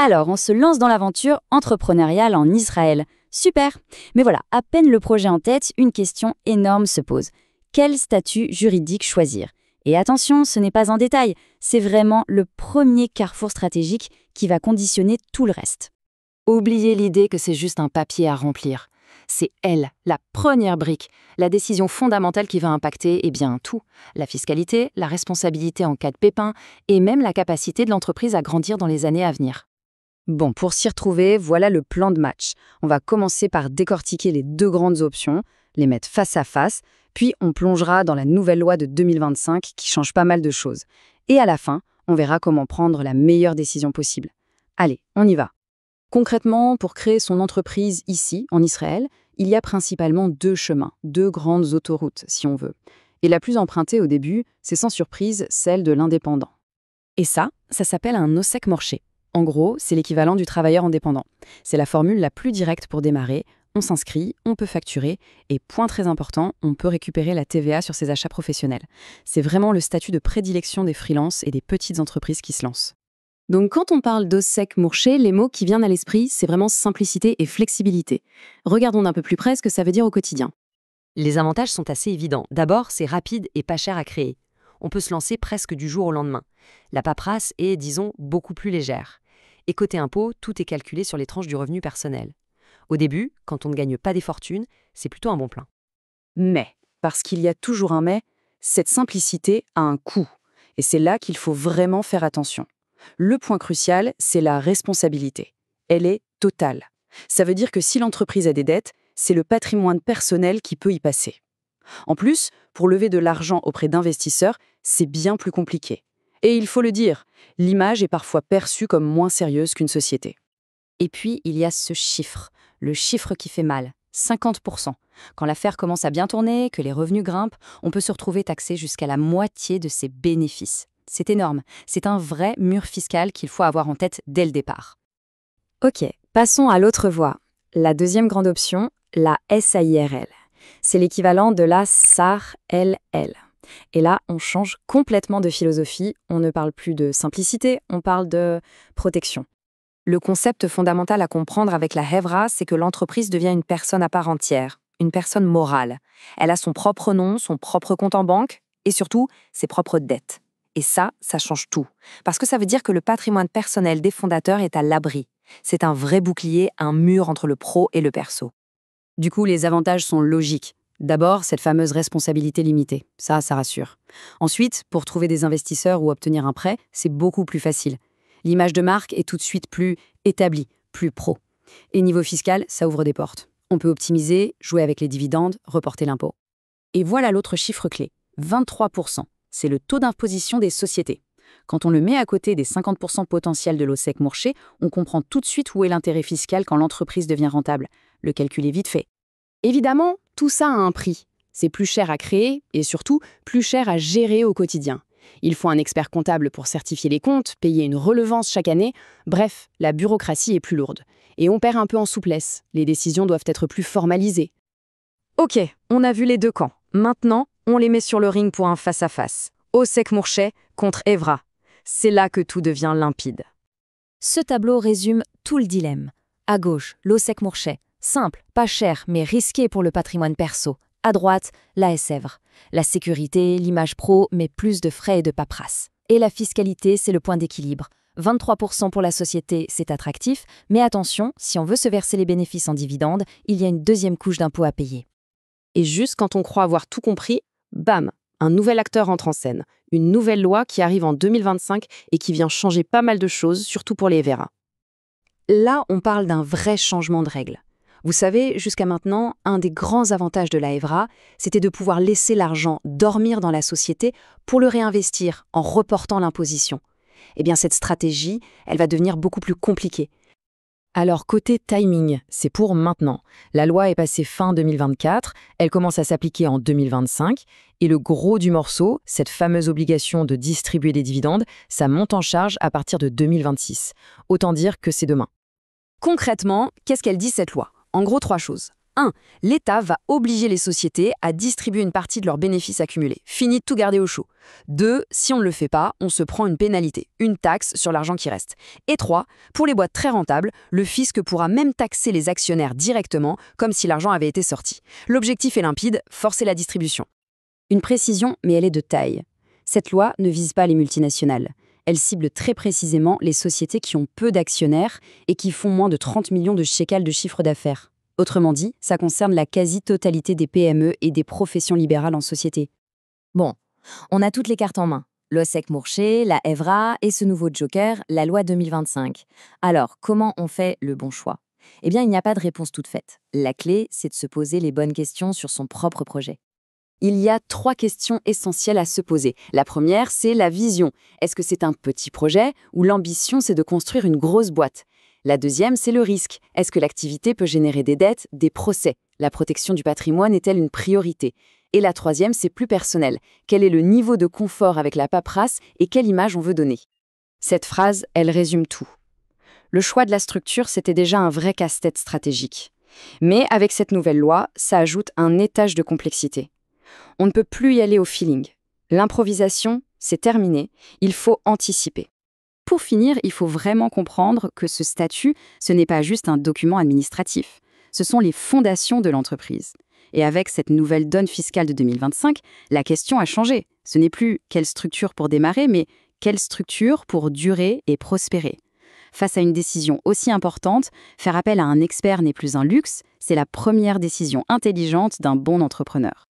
Alors, on se lance dans l'aventure entrepreneuriale en Israël. Super! Mais voilà, à peine le projet en tête, une question énorme se pose. Quel statut juridique choisir? Et attention, ce n'est pas un détail, c'est vraiment le premier carrefour stratégique qui va conditionner tout le reste. Oubliez l'idée que c'est juste un papier à remplir. C'est elle, la première brique, la décision fondamentale qui va impacter tout. La fiscalité, la responsabilité en cas de pépin et même la capacité de l'entreprise à grandir dans les années à venir. Bon, pour s'y retrouver, voilà le plan de match. On va commencer par décortiquer les deux grandes options, les mettre face à face, puis on plongera dans la nouvelle loi de 2025 qui change pas mal de choses. Et à la fin, on verra comment prendre la meilleure décision possible. Allez, on y va. Concrètement, pour créer son entreprise ici, en Israël, il y a principalement deux chemins, deux grandes autoroutes, si on veut. Et la plus empruntée au début, c'est sans surprise celle de l'indépendant. Et ça s'appelle un nosek morché. En gros, c'est l'équivalent du travailleur indépendant. C'est la formule la plus directe pour démarrer. On s'inscrit, on peut facturer, et point très important, on peut récupérer la TVA sur ses achats professionnels. C'est vraiment le statut de prédilection des freelances et des petites entreprises qui se lancent. Donc quand on parle d'OSEC Mourché, les mots qui viennent à l'esprit, c'est vraiment simplicité et flexibilité. Regardons d'un peu plus près ce que ça veut dire au quotidien. Les avantages sont assez évidents. D'abord, c'est rapide et pas cher à créer. On peut se lancer presque du jour au lendemain. La paperasse est, disons, beaucoup plus légère. Et côté impôt, tout est calculé sur les tranches du revenu personnel. Au début, quand on ne gagne pas des fortunes, c'est plutôt un bon plan. Mais, parce qu'il y a toujours un mais, cette simplicité a un coût. Et c'est là qu'il faut vraiment faire attention. Le point crucial, c'est la responsabilité. Elle est totale. Ça veut dire que si l'entreprise a des dettes, c'est le patrimoine personnel qui peut y passer. En plus, pour lever de l'argent auprès d'investisseurs, c'est bien plus compliqué. Et il faut le dire, l'image est parfois perçue comme moins sérieuse qu'une société. Et puis, il y a ce chiffre, le chiffre qui fait mal, 50%. Quand l'affaire commence à bien tourner, que les revenus grimpent, on peut se retrouver taxé jusqu'à la moitié de ses bénéfices. C'est énorme, c'est un vrai mur fiscal qu'il faut avoir en tête dès le départ. Ok, passons à l'autre voie. La deuxième grande option, la SAIRL. C'est l'équivalent de la SARLL. Et là, on change complètement de philosophie, on ne parle plus de simplicité, on parle de protection. Le concept fondamental à comprendre avec la Hevra, c'est que l'entreprise devient une personne à part entière, une personne morale. Elle a son propre nom, son propre compte en banque et surtout ses propres dettes. Et ça change tout. Parce que ça veut dire que le patrimoine personnel des fondateurs est à l'abri. C'est un vrai bouclier, un mur entre le pro et le perso. Du coup, les avantages sont logiques. D'abord, cette fameuse responsabilité limitée. Ça rassure. Ensuite, pour trouver des investisseurs ou obtenir un prêt, c'est beaucoup plus facile. L'image de marque est tout de suite plus établie, plus pro. Et niveau fiscal, ça ouvre des portes. On peut optimiser, jouer avec les dividendes, reporter l'impôt. Et voilà l'autre chiffre clé, 23%. C'est le taux d'imposition des sociétés. Quand on le met à côté des 50% potentiels de l'OSEC Mourché, on comprend tout de suite où est l'intérêt fiscal quand l'entreprise devient rentable. Le calcul est vite fait. Évidemment, tout ça a un prix. C'est plus cher à créer et surtout plus cher à gérer au quotidien. Il faut un expert comptable pour certifier les comptes, payer une relevance chaque année. Bref, la bureaucratie est plus lourde. Et on perd un peu en souplesse. Les décisions doivent être plus formalisées. Ok, on a vu les deux camps. Maintenant, on les met sur le ring pour un face-à-face. OSEC Mourché contre Hevra. C'est là que tout devient limpide. Ce tableau résume tout le dilemme. À gauche, l'OSEC Mourché. Simple, pas cher, mais risqué pour le patrimoine perso. À droite, la Hevra. La sécurité, l'image pro, mais plus de frais et de paperasse. Et la fiscalité, c'est le point d'équilibre. 23% pour la société, c'est attractif, mais attention, si on veut se verser les bénéfices en dividendes, il y a une deuxième couche d'impôt à payer. Et juste quand on croit avoir tout compris, bam, un nouvel acteur entre en scène. Une nouvelle loi qui arrive en 2025 et qui vient changer pas mal de choses, surtout pour les Hevra. Là, on parle d'un vrai changement de règles. Vous savez, jusqu'à maintenant, un des grands avantages de la Hevra, c'était de pouvoir laisser l'argent dormir dans la société pour le réinvestir en reportant l'imposition. Eh bien, cette stratégie, elle va devenir beaucoup plus compliquée. Alors, côté timing, c'est pour maintenant. La loi est passée fin 2024, elle commence à s'appliquer en 2025, et le gros du morceau, cette fameuse obligation de distribuer des dividendes, ça monte en charge à partir de 2026. Autant dire que c'est demain. Concrètement, qu'est-ce qu'elle dit cette loi ? En gros, 3 choses. 1. L'État va obliger les sociétés à distribuer une partie de leurs bénéfices accumulés. Fini de tout garder au chaud. 2. Si on ne le fait pas, on se prend une pénalité, une taxe sur l'argent qui reste. Et 3. Pour les boîtes très rentables, le fisc pourra même taxer les actionnaires directement, comme si l'argent avait été sorti. L'objectif est limpide, forcer la distribution. Une précision, mais elle est de taille. Cette loi ne vise pas les multinationales. Elle cible très précisément les sociétés qui ont peu d'actionnaires et qui font moins de 30 millions de shekels de chiffre d'affaires. Autrement dit, ça concerne la quasi-totalité des PME et des professions libérales en société. Bon, on a toutes les cartes en main. L'OSEC-Mourché, la EVRA et ce nouveau joker, la loi 2025. Alors, comment on fait le bon choix? Eh bien, il n'y a pas de réponse toute faite. La clé, c'est de se poser les bonnes questions sur son propre projet. Il y a 3 questions essentielles à se poser. La première, c'est la vision. Est-ce que c'est un petit projet ou l'ambition, c'est de construire une grosse boîte? La deuxième, c'est le risque. Est-ce que l'activité peut générer des dettes, des procès? La protection du patrimoine est-elle une priorité? Et la troisième, c'est plus personnel. Quel est le niveau de confort avec la paperasse et quelle image on veut donner? Cette phrase, elle résume tout. Le choix de la structure, c'était déjà un vrai casse-tête stratégique. Mais avec cette nouvelle loi, ça ajoute un étage de complexité. On ne peut plus y aller au feeling. L'improvisation, c'est terminé. Il faut anticiper. Pour finir, il faut vraiment comprendre que ce statut, ce n'est pas juste un document administratif. Ce sont les fondations de l'entreprise. Et avec cette nouvelle donne fiscale de 2025, la question a changé. Ce n'est plus quelle structure pour démarrer, mais quelle structure pour durer et prospérer. Face à une décision aussi importante, faire appel à un expert n'est plus un luxe, c'est la première décision intelligente d'un bon entrepreneur.